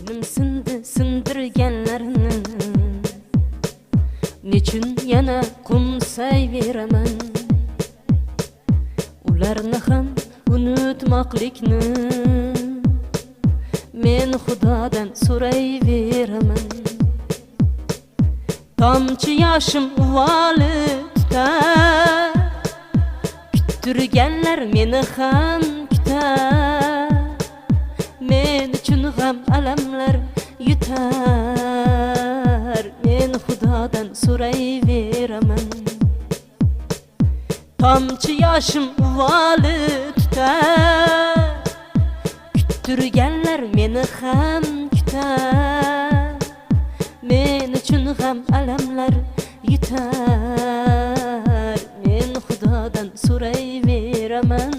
Dilim sindi sindirgenlerini Niçin yana kumsayveraman Ularni ham unutmoqlikni Men Xudodan so'rayveraman Tomchi yoshim uvoli tutar Kuttirganlar meni ham kutar Men uchun g'am alamlar yutar Men Xudodan so'rayveraman Tomchi yoshim uvoli tutar Kuttirganlar meni ham kutar Men uchun g'am alamlar yutar Men Xudodan so'rayveraman